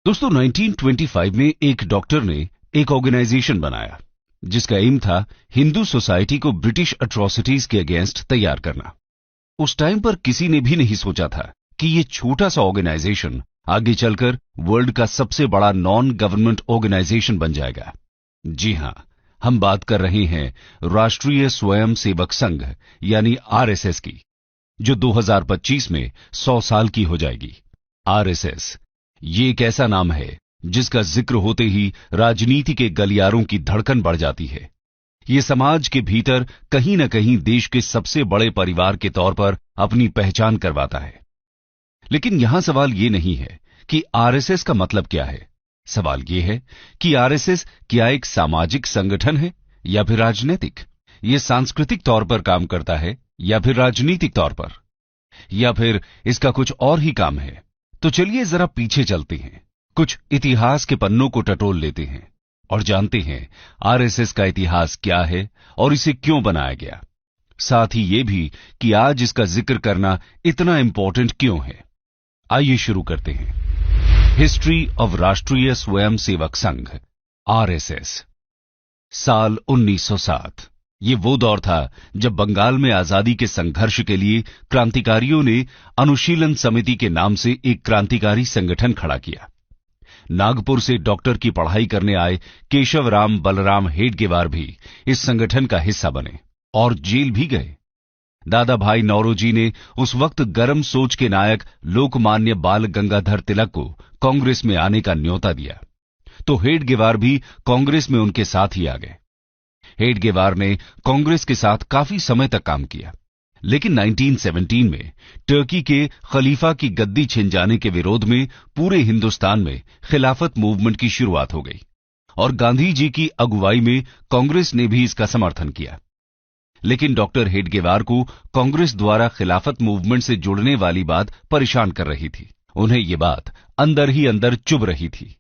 दोस्तों 1925 में एक डॉक्टर ने एक ऑर्गेनाइजेशन बनाया जिसका एम था हिंदू सोसाइटी को ब्रिटिश अट्रॉसिटीज के अगेंस्ट तैयार करना। उस टाइम पर किसी ने भी नहीं सोचा था कि ये छोटा सा ऑर्गेनाइजेशन आगे चलकर वर्ल्ड का सबसे बड़ा नॉन गवर्नमेंट ऑर्गेनाइजेशन बन जाएगा। जी हां, हम बात कर रहे हैं राष्ट्रीय स्वयं सेवक संघ यानी आरएसएस की, जो 2025 में 100 साल की हो जाएगी। आरएसएस ये एक ऐसा नाम है जिसका जिक्र होते ही राजनीति के गलियारों की धड़कन बढ़ जाती है। ये समाज के भीतर कहीं न कहीं देश के सबसे बड़े परिवार के तौर पर अपनी पहचान करवाता है। लेकिन यहां सवाल ये नहीं है कि आरएसएस का मतलब क्या है। सवाल ये है कि आरएसएस क्या एक सामाजिक संगठन है या फिर राजनीतिक? ये सांस्कृतिक तौर पर काम करता है या फिर राजनीतिक तौर पर, या फिर इसका कुछ और ही काम है? तो चलिए जरा पीछे चलते हैं, कुछ इतिहास के पन्नों को टटोल लेते हैं और जानते हैं आरएसएस का इतिहास क्या है और इसे क्यों बनाया गया। साथ ही ये भी कि आज इसका जिक्र करना इतना इंपॉर्टेंट क्यों है। आइए शुरू करते हैं। हिस्ट्री ऑफ राष्ट्रीय स्वयं सेवक संघ आरएसएस। साल 1907। ये वो दौर था जब बंगाल में आजादी के संघर्ष के लिए क्रांतिकारियों ने अनुशीलन समिति के नाम से एक क्रांतिकारी संगठन खड़ा किया। नागपुर से डॉक्टर की पढ़ाई करने आए केशवराम बलराम हेडगेवार भी इस संगठन का हिस्सा बने और जेल भी गए। दादा भाई नौरोजी ने उस वक्त गर्म सोच के नायक लोकमान्य बाल गंगाधर तिलक को कांग्रेस में आने का न्योता दिया, तो हेडगेवार भी कांग्रेस में उनके साथ ही आ गए। हेडगेवार ने कांग्रेस के साथ काफी समय तक काम किया, लेकिन 1917 में टर्की के खलीफा की गद्दी छिन जाने के विरोध में पूरे हिंदुस्तान में खिलाफत मूवमेंट की शुरुआत हो गई और गांधी जी की अगुवाई में कांग्रेस ने भी इसका समर्थन किया। लेकिन डॉक्टर हेडगेवार को कांग्रेस द्वारा खिलाफत मूवमेंट से जुड़ने वाली बात परेशान कर रही थी। उन्हें ये बात अंदर ही अंदर चुभ रही थी,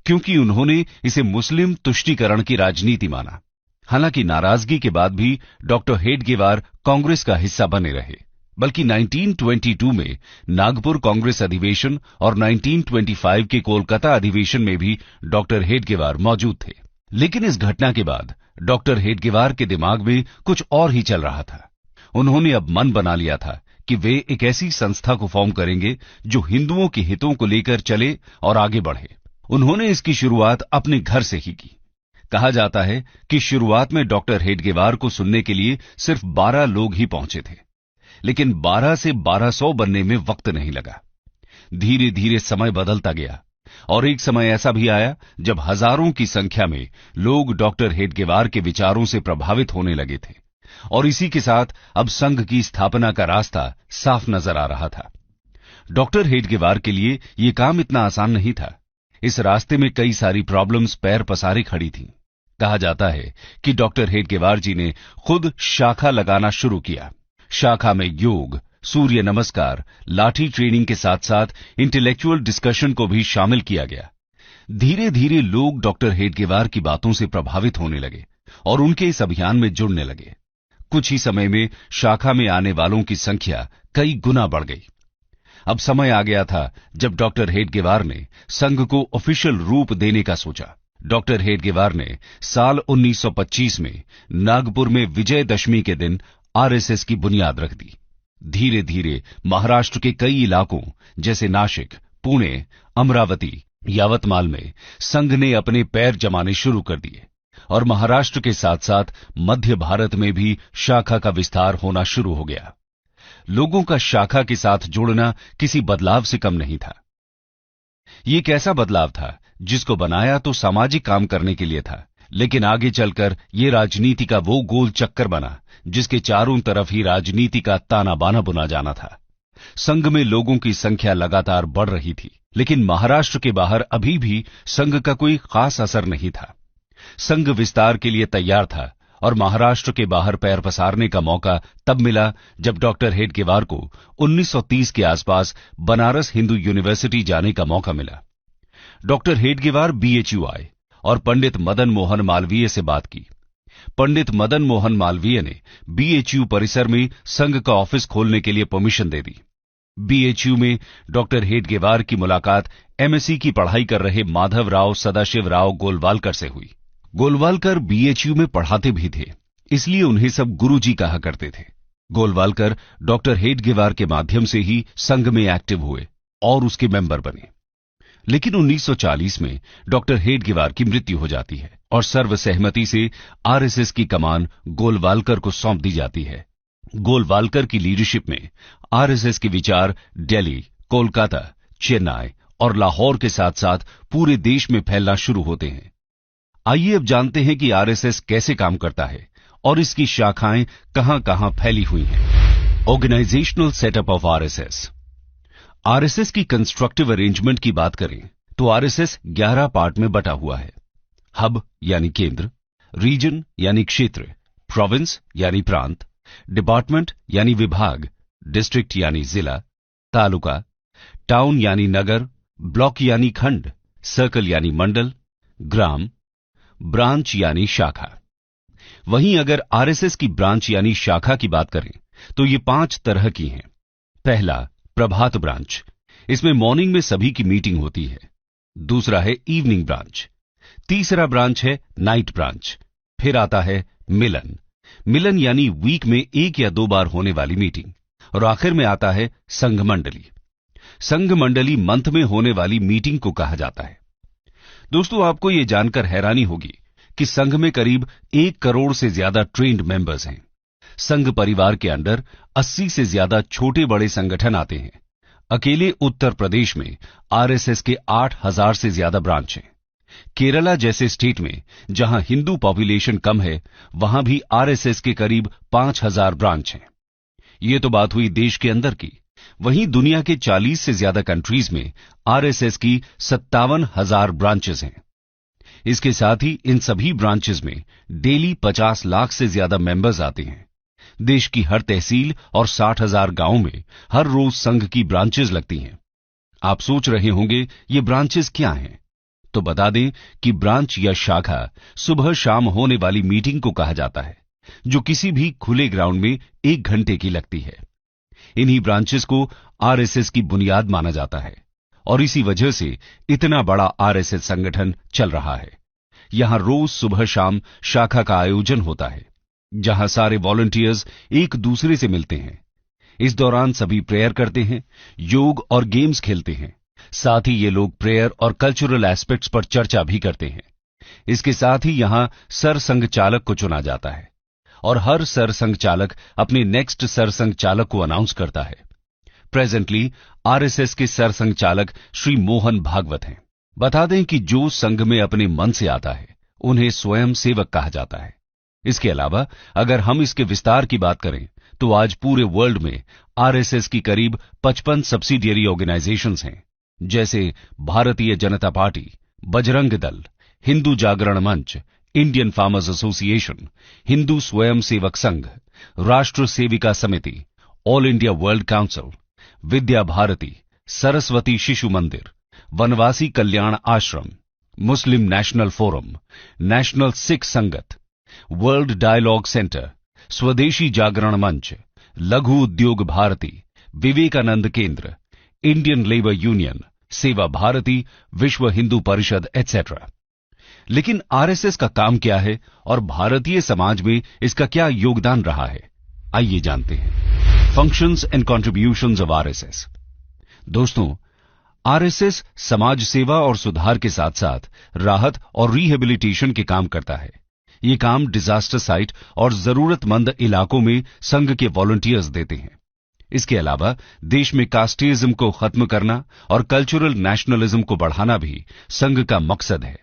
क्योंकि उन्होंने इसे मुस्लिम तुष्टीकरण की राजनीति माना। हालांकि नाराजगी के बाद भी डॉक्टर हेडगेवार कांग्रेस का हिस्सा बने रहे, बल्कि 1922 में नागपुर कांग्रेस अधिवेशन और 1925 के कोलकाता अधिवेशन में भी डॉक्टर हेडगेवार मौजूद थे। लेकिन इस घटना के बाद डॉक्टर हेडगेवार के दिमाग में कुछ और ही चल रहा था। उन्होंने अब मन बना लिया था कि वे एक ऐसी संस्था को फॉर्म करेंगे जो हिंदुओं के हितों को लेकर चले और आगे बढ़े। उन्होंने इसकी शुरुआत अपने घर से ही की। कहा जाता है कि शुरुआत में डॉक्टर हेडगेवार को सुनने के लिए सिर्फ 12 लोग ही पहुंचे थे, लेकिन 12 से 1200 बनने में वक्त नहीं लगा। धीरे धीरे समय बदलता गया और एक समय ऐसा भी आया जब हजारों की संख्या में लोग डॉक्टर हेडगेवार के विचारों से प्रभावित होने लगे थे और इसी के साथ अब संघ की स्थापना का रास्ता साफ नजर आ रहा था। डॉक्टर हेडगेवार के लिए यह काम इतना आसान नहीं था। इस रास्ते में कई सारी प्रॉब्लम्स पैर पसारे खड़ी थीं। कहा जाता है कि डॉक्टर हेडगेवार जी ने खुद शाखा लगाना शुरू किया। शाखा में योग, सूर्य नमस्कार, लाठी ट्रेनिंग के साथ साथ इंटेलेक्चुअल डिस्कशन को भी शामिल किया गया। धीरे धीरे लोग डॉक्टर हेडगेवार की बातों से प्रभावित होने लगे और उनके इस अभियान में जुड़ने लगे। कुछ ही समय में शाखा में आने वालों की संख्या कई गुना बढ़ गई। अब समय आ गया था जब डॉक्टर हेडगेवार ने संघ को ऑफिशियल रूप देने का सोचा। डॉक्टर हेडगेवार ने साल 1925 में नागपुर में विजयदशमी के दिन आरएसएस की बुनियाद रख दी। धीरे धीरे महाराष्ट्र के कई इलाकों जैसे नासिक, पुणे, अमरावती, यावतमाल में संघ ने अपने पैर जमाने शुरू कर दिए और महाराष्ट्र के साथ साथ मध्य भारत में भी शाखा का विस्तार होना शुरू हो गया। लोगों का शाखा के साथ जुड़ना किसी बदलाव से कम नहीं था। ये एक ऐसा बदलाव था जिसको बनाया तो सामाजिक काम करने के लिए था, लेकिन आगे चलकर ये राजनीति का वो गोल चक्कर बना जिसके चारों तरफ ही राजनीति का ताना बाना बुना जाना था। संघ में लोगों की संख्या लगातार बढ़ रही थी, लेकिन महाराष्ट्र के बाहर अभी भी संघ का कोई खास असर नहीं था। संघ विस्तार के लिए तैयार था और महाराष्ट्र के बाहर पैर पसारने का मौका तब मिला जब डॉक्टर हेडगेवार को 1930 के आसपास बनारस हिंदू यूनिवर्सिटी जाने का मौका मिला। डॉक्टर हेडगेवार बीएचयू आए और पंडित मदन मोहन मालवीय से बात की। पंडित मदन मोहन मालवीय ने बीएचयू परिसर में संघ का ऑफिस खोलने के लिए परमिशन दे दी। बीएचयू में डॉक्टर हेडगेवार की मुलाकात एमएससी की पढ़ाई कर रहे माधवराव सदाशिवराव गोलवालकर से हुई। गोलवालकर बीएचयू में पढ़ाते भी थे, इसलिए उन्हें सब गुरुजी कहा करते थे। गोलवालकर डॉक्टर हेडगेवार के माध्यम से ही संघ में एक्टिव हुए और उसके मेंबर बने। लेकिन 1940 में डॉक्टर हेडगेवार की मृत्यु हो जाती है और सर्वसहमति से आरएसएस की कमान गोलवालकर को सौंप दी जाती है। गोलवालकर की लीडरशिप में आरएसएस के विचार दिल्ली, कोलकाता, चेन्नई और लाहौर के साथ साथ पूरे देश में फैलना शुरू होते हैं। आइए अब जानते हैं कि आरएसएस कैसे काम करता है और इसकी शाखाएं कहां-कहां फैली हुई हैं। Organizational setup of RSS. RSS की कंस्ट्रक्टिव अरेंजमेंट की बात करें तो आरएसएस 11 पार्ट में बटा हुआ है। हब यानी केंद्र, रीजन यानी क्षेत्र, प्रोविंस यानी प्रांत, डिपार्टमेंट यानी विभाग, डिस्ट्रिक्ट यानी जिला, तालुका, टाउन यानी नगर, ब्लॉक यानी खंड, सर्कल यानी मंडल, ग्राम, ब्रांच यानी शाखा। वहीं अगर आरएसएस की ब्रांच यानी शाखा की बात करें तो ये 5 तरह की हैं। पहला, प्रभात ब्रांच, इसमें मॉर्निंग में सभी की मीटिंग होती है। दूसरा है इवनिंग ब्रांच। तीसरा ब्रांच है नाइट ब्रांच। फिर आता है मिलन, मिलन यानी वीक में 1 या 2 बार होने वाली मीटिंग। और आखिर में आता है संघ मंडली। संघ मंडली मंथ में होने वाली मीटिंग को कहा जाता है। दोस्तों, आपको यह जानकर हैरानी होगी कि संघ में करीब 1 करोड़ से ज्यादा ट्रेन्ड मेंबर्स हैं। संघ परिवार के अंडर 80 से ज्यादा छोटे बड़े संगठन आते हैं। अकेले उत्तर प्रदेश में आरएसएस के 8000 से ज्यादा ब्रांच हैं। केरला जैसे स्टेट में जहां हिंदू पॉपुलेशन कम है, वहां भी आरएसएस के करीब 5000 ब्रांच हैं। ये तो बात हुई देश के अंदर की। वहीं दुनिया के 40 से ज्यादा कंट्रीज में आरएसएस की 57,000 ब्रांचेस हैं। इसके साथ ही इन सभी ब्रांचेस में डेली 50 लाख से ज्यादा मेंबर्स आते हैं। देश की हर तहसील और 60,000 गांवों में हर रोज संघ की ब्रांचेस लगती हैं। आप सोच रहे होंगे ये ब्रांचेस क्या हैं? तो बता दें कि ब्रांच या शाखा सुबह शाम होने वाली मीटिंग को कहा जाता है, जो किसी भी खुले ग्राउंड में 1 घंटे की लगती है। इन्हीं ब्रांचेस को आरएसएस की बुनियाद माना जाता है और इसी वजह से इतना बड़ा आरएसएस संगठन चल रहा है। यहां रोज सुबह शाम शाखा का आयोजन होता है, जहां सारे वॉलंटियर्स एक दूसरे से मिलते हैं। इस दौरान सभी प्रेयर करते हैं, योग और गेम्स खेलते हैं। साथ ही ये लोग प्रेयर और कल्चरल एस्पेक्ट्स पर चर्चा भी करते हैं। इसके साथ ही यहां सरसंघ चालक को चुना जाता है और हर सरसंघ चालक अपने नेक्स्ट सरसंघ चालक को अनाउंस करता है। प्रेजेंटली आरएसएस के सरसंघ चालक श्री मोहन भागवत हैं। बता दें कि जो संघ में अपने मन से आता है उन्हें स्वयं सेवक कहा जाता है। इसके अलावा अगर हम इसके विस्तार की बात करें तो आज पूरे वर्ल्ड में आरएसएस की करीब 55 सब्सिडियरी ऑर्गेनाइजेशंस हैं, जैसे भारतीय जनता पार्टी, बजरंग दल, हिंदू जागरण मंच, इंडियन फार्मर्स एसोसिएशन, हिंदू स्वयं सेवक संघ, राष्ट्र सेविका समिति, all India world council, Vidya Bharati, Saraswati Shishu मंदिर, वनवासी कल्याण आश्रम, मुस्लिम नेशनल फोरम, नेशनल सिख संगत, वर्ल्ड डायलॉग सेंटर, स्वदेशी जागरण मंच, लघु उद्योग भारती, विवेकानंद केंद्र, इंडियन लेबर यूनियन, सेवा भारती, विश्व हिंदू परिषद एटसेट्रा। लेकिन आरएसएस का काम क्या है और भारतीय समाज में इसका क्या योगदान रहा है, आइए जानते हैं। Functions and contributions of RSS. दोस्तों, आरएसएस समाज सेवा और सुधार के साथ साथ राहत और रिहेबिलिटेशन के काम करता है। ये काम डिजास्टर साइट और जरूरतमंद इलाकों में संघ के वॉलंटियर्स देते हैं। इसके अलावा देश में कास्टिज्म को खत्म करना और कल्चरल नेशनलिज्म को बढ़ाना भी संघ का मकसद है।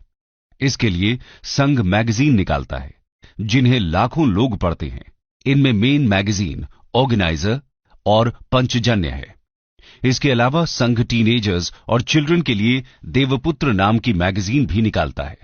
इसके लिए संघ मैगजीन निकालता है, जिन्हें लाखों लोग पढ़ते हैं। इनमें मेन मैगजीन ऑर्गेनाइजर और पंचजन्य है। इसके अलावा संघ टीनेजर्स और चिल्ड्रन के लिए देवपुत्र नाम की मैगजीन भी निकालता है।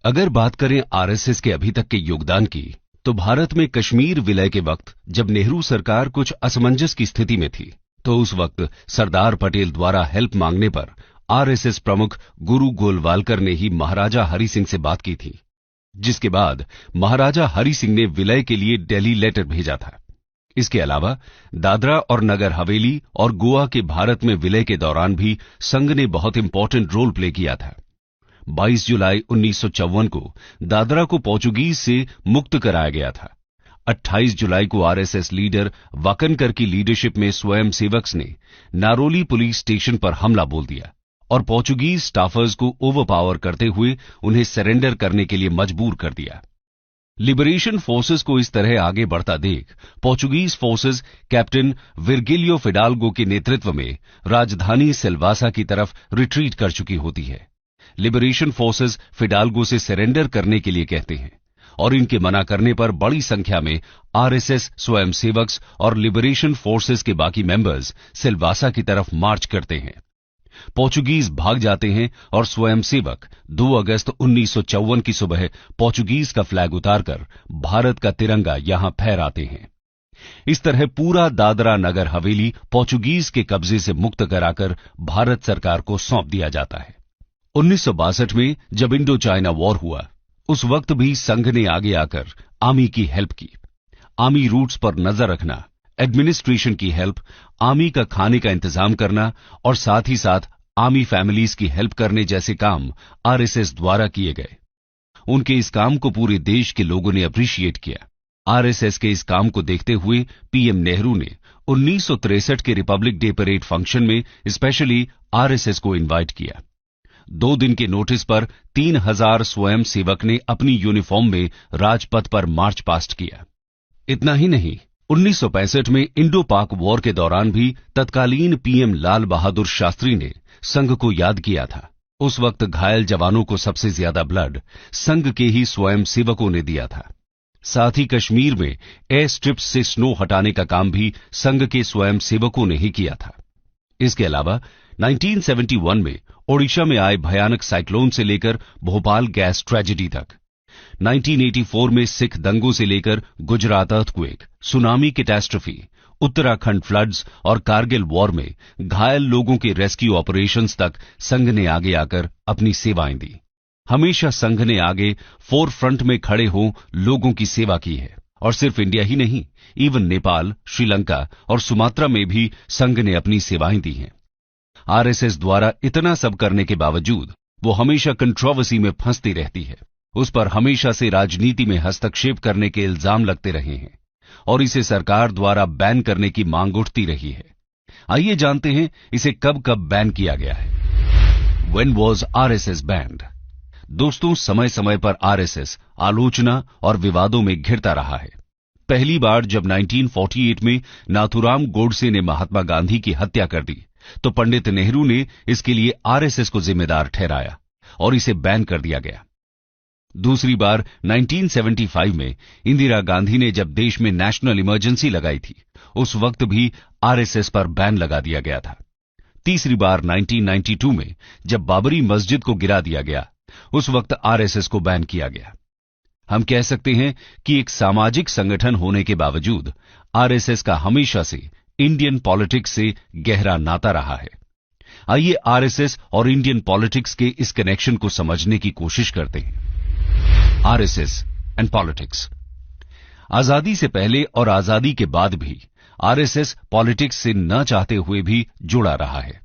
अगर बात करें आरएसएस के अभी तक के योगदान की, तो भारत में कश्मीर विलय के वक्त जब नेहरू सरकार कुछ असमंजस की स्थिति में थी, तो उस वक्त सरदार पटेल द्वारा हेल्प मांगने पर आरएसएस प्रमुख गुरु गोलवालकर ने ही महाराजा हरि सिंह से बात की थी, जिसके बाद महाराजा हरि सिंह ने विलय के लिए दिल्ली लेटर भेजा था। इसके अलावा दादरा और नगर हवेली और गोवा के भारत में विलय के दौरान भी संघ ने बहुत इंपॉर्टेंट रोल प्ले किया था। 22 जुलाई 1954 को दादरा को पोर्चुगीज से मुक्त कराया गया था। 28 जुलाई को आरएसएस लीडर वाकनकर की लीडरशिप में स्वयंसेवक्स ने नारोली पुलिस स्टेशन पर हमला बोल दिया और पोर्चुगीज स्टाफर्स को ओवरपावर करते हुए उन्हें सरेंडर करने के लिए मजबूर कर दिया। लिबरेशन फोर्सेस को इस तरह आगे बढ़ता देख पोर्चुगीज फोर्सेस कैप्टन विर्गिलियो फिडाल्गो के नेतृत्व में राजधानी सिल्वासा की तरफ रिट्रीट कर चुकी होती है। लिबरेशन फोर्सेस फिडाल्गो से सरेंडर करने के लिए कहते हैं और इनके मना करने पर बड़ी संख्या में आरएसएस स्वयंसेवक्स और लिबरेशन फोर्सेस के बाकी मेंबर्स सिल्वासा की तरफ मार्च करते हैं। पोर्चुगीज भाग जाते हैं और स्वयंसेवक 2 अगस्त 1954 की सुबह पोर्चुगीज का फ्लैग उतारकर भारत का तिरंगा यहां फहराते हैं। इस तरह पूरा दादरा नगर हवेली पोर्चुगीज के कब्जे से मुक्त कराकर भारत सरकार को सौंप दिया जाता है। 1962 में जब इंडो चाइना वॉर हुआ, उस वक्त भी संघ ने आगे आकर आर्मी की हेल्प की। आर्मी रूट्स पर नजर रखना, एडमिनिस्ट्रेशन की हेल्प, आर्मी का खाने का इंतजाम करना और साथ ही साथ आर्मी फैमिलीज की हेल्प करने जैसे काम आरएसएस द्वारा किए गए। उनके इस काम को पूरे देश के लोगों ने अप्रिशिएट किया। आरएसएस के इस काम को देखते हुए पीएम नेहरू ने 1963 के रिपब्लिक डे परेड फंक्शन में स्पेशली आरएसएस को इनवाइट किया। 2 दिन के नोटिस पर 3000 स्वयं सेवक ने अपनी यूनिफॉर्म में राजपथ पर मार्च पास्ट किया। इतना ही नहीं, 1965 में इंडो पाक वॉर के दौरान भी तत्कालीन पीएम लाल बहादुर शास्त्री ने संघ को याद किया था। उस वक्त घायल जवानों को सबसे ज्यादा ब्लड संघ के ही स्वयं सेवकों ने दिया था। साथ ही कश्मीर में एयर स्ट्रिप्स से स्नो हटाने का काम भी संघ के स्वयं सेवकों ने ही किया था। इसके अलावा 1971 में ओडिशा में आए भयानक साइक्लोन से लेकर भोपाल गैस ट्रेजेडी तक, 1984 में सिख दंगों से लेकर Gujarat earthquake, tsunami catastrophe, Uttarakhand floods और कारगिल वॉर में घायल लोगों के रेस्क्यू ऑपरेशंस तक संघ ने आगे आकर अपनी सेवाएं दी। हमेशा संघ ने आगे फोर फ्रंट में खड़े हो लोगों की सेवा की है और सिर्फ इंडिया ही नहीं, इवन नेपाल, श्रीलंका और सुमात्रा में भी संघ ने अपनी सेवाएं दी हैं। आरएसएस द्वारा इतना सब करने के बावजूद वो हमेशा कंट्रोवर्सी में फंसती रहती है। उस पर हमेशा से राजनीति में हस्तक्षेप करने के इल्जाम लगते रहे हैं और इसे सरकार द्वारा बैन करने की मांग उठती रही है। आइए जानते हैं इसे कब कब बैन किया गया है। When was RSS banned? दोस्तों, समय समय पर आरएसएस आलोचना और विवादों में घिरता रहा है। पहली बार जब 1948 में नाथुराम गोडसे ने महात्मा गांधी की हत्या कर दी तो पंडित नेहरू ने इसके लिए आरएसएस को जिम्मेदार ठहराया और इसे बैन कर दिया गया। दूसरी बार 1975 में इंदिरा गांधी ने जब देश में नेशनल इमरजेंसी लगाई थी, उस वक्त भी आरएसएस पर बैन लगा दिया गया था। तीसरी बार 1992 में जब बाबरी मस्जिद को गिरा दिया गया, उस वक्त आरएसएस को बैन किया गया। हम कह सकते हैं कि एक सामाजिक संगठन होने के बावजूद आरएसएस का हमेशा से इंडियन पॉलिटिक्स से गहरा नाता रहा है। आइए आरएसएस और इंडियन पॉलिटिक्स के इस कनेक्शन को समझने की कोशिश करते हैं। RSS and politics. आजादी से पहले और आजादी के बाद भी आरएसएस पॉलिटिक्स से न चाहते हुए भी जुड़ा रहा है।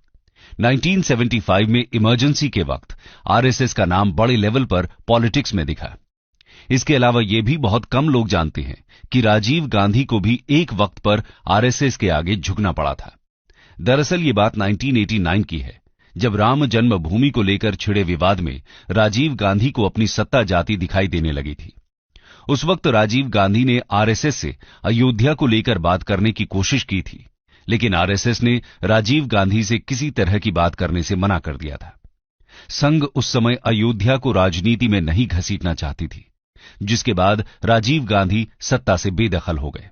1975 में इमरजेंसी के वक्त आरएसएस का नाम बड़े लेवल पर पॉलिटिक्स में दिखा। इसके अलावा यह भी बहुत कम लोग जानते हैं कि राजीव गांधी को भी एक वक्त पर आरएसएस के आगे झुकना पड़ा था। दरअसल ये बात 1989 की है, जब राम जन्मभूमि को लेकर छिड़े विवाद में राजीव गांधी को अपनी सत्ता जाती दिखाई देने लगी थी। उस वक्त राजीव गांधी ने आरएसएस से अयोध्या को लेकर बात करने की कोशिश की थी, लेकिन आरएसएस ने राजीव गांधी से किसी तरह की बात करने से मना कर दिया था। संघ उस समय अयोध्या को राजनीति में नहीं घसीटना चाहती थी, जिसके बाद राजीव गांधी सत्ता से बेदखल हो गए।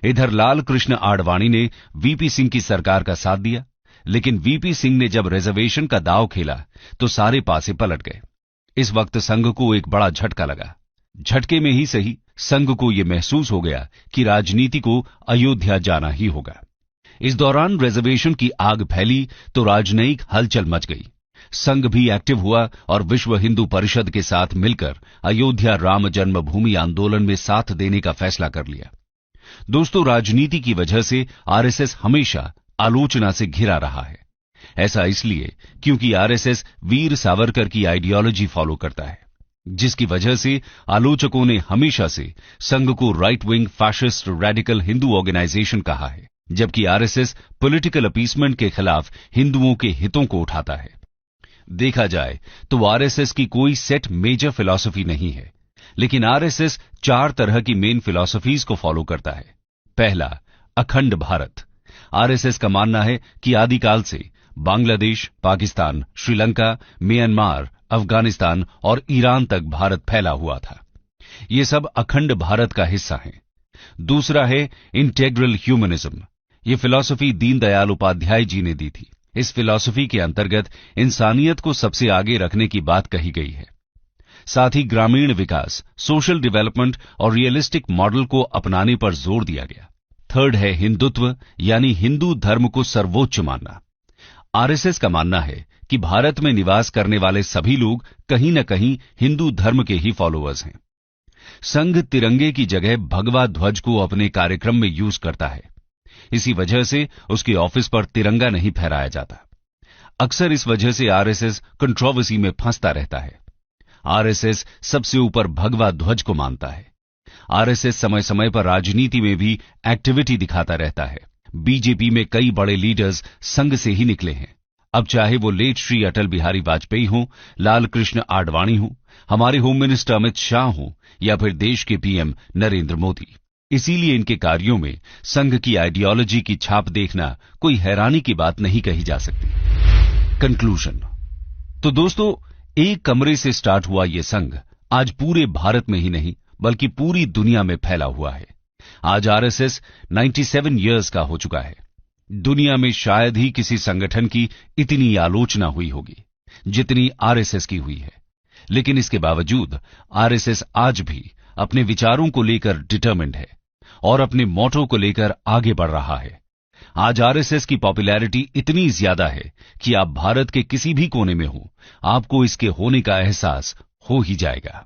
इधर लाल कृष्ण आडवाणी ने वीपी सिंह की सरकार का साथ दिया, लेकिन वीपी सिंह ने जब रिजर्वेशन का दांव खेला तो सारे पासे पलट गए। इस वक्त संघ को एक बड़ा झटका लगा। झटके में ही सही, संघ को यह महसूस हो गया कि राजनीति को अयोध्या जाना ही होगा। इस दौरान रिजर्वेशन की आग फैली तो राजनयिक हलचल मच गई। संघ भी एक्टिव हुआ और विश्व हिंदू परिषद के साथ मिलकर अयोध्या राम जन्मभूमि आंदोलन में साथ देने का फैसला कर लिया। दोस्तों, राजनीति की वजह से आरएसएस हमेशा आलोचना से घिरा रहा है। ऐसा इसलिए क्योंकि आरएसएस वीर सावरकर की आइडियोलॉजी फॉलो करता है, जिसकी वजह से आलोचकों ने हमेशा से संघ को right wing fascist radical Hindu organization कहा है, जबकि आरएसएस पॉलिटिकल अपीसमेंट के खिलाफ हिंदुओं के हितों को उठाता है। देखा जाए तो आरएसएस की कोई सेट मेजर फिलॉसफी नहीं है, लेकिन आरएसएस 4 तरह की मेन फिलॉसफीज को फॉलो करता है। पहला, अखंड भारत। आरएसएस का मानना है कि आदिकाल से बांग्लादेश, पाकिस्तान, श्रीलंका, म्यांमार, अफगानिस्तान और ईरान तक भारत फैला हुआ था। ये सब अखंड भारत का हिस्सा हैं। दूसरा है इंटेग्रल ह्यूमनिज्म। ये फिलॉसफी दीनदयाल उपाध्याय जी ने दी थी। इस फिलॉसफी के अंतर्गत इंसानियत को सबसे आगे रखने की बात कही गई है। साथ ही ग्रामीण विकास, सोशल डेवलपमेंट और रियलिस्टिक मॉडल को अपनाने पर जोर दिया गया। थर्ड है हिंदुत्व, यानी हिंदू धर्म को सर्वोच्च मानना। आरएसएस का मानना है कि भारत में निवास करने वाले सभी लोग कहीं न कहीं हिंदू धर्म के ही फॉलोअर्स हैं। संघ तिरंगे की जगह भगवा ध्वज को अपने कार्यक्रम में यूज करता है। इसी वजह से उसके ऑफिस पर तिरंगा नहीं फहराया जाता। अक्सर इस वजह से आरएसएस कंट्रोवर्सी में फंसता रहता है। आरएसएस सबसे ऊपर भगवा ध्वज को मानता है। आरएसएस समय समय पर राजनीति में भी एक्टिविटी दिखाता रहता है। बीजेपी में कई बड़े लीडर्स संघ से ही निकले हैं। अब चाहे वो लेट श्री अटल बिहारी वाजपेयी हों, लाल कृष्ण आडवाणी हों, हमारे होम मिनिस्टर अमित शाह हों या फिर देश के पीएम नरेंद्र मोदी। इसीलिए इनके कार्यों में संघ की आइडियोलॉजी की छाप देखना कोई हैरानी की बात नहीं कही जा सकती। कंक्लूजन। तो दोस्तों, एक कमरे से स्टार्ट हुआ यह संघ आज पूरे भारत में ही नहीं बल्कि पूरी दुनिया में फैला हुआ है। आज आरएसएस 97 इयर्स का हो चुका है। दुनिया में शायद ही किसी संगठन की इतनी आलोचना हुई होगी जितनी आरएसएस की हुई है, लेकिन इसके बावजूद आरएसएस आज भी अपने विचारों को लेकर डिटरमिन्ड है और अपने मोटो को लेकर आगे बढ़ रहा है। आज आरएसएस की पॉपुलैरिटी इतनी ज्यादा है कि आप भारत के किसी भी कोने में हो, आपको इसके होने का एहसास हो ही जाएगा।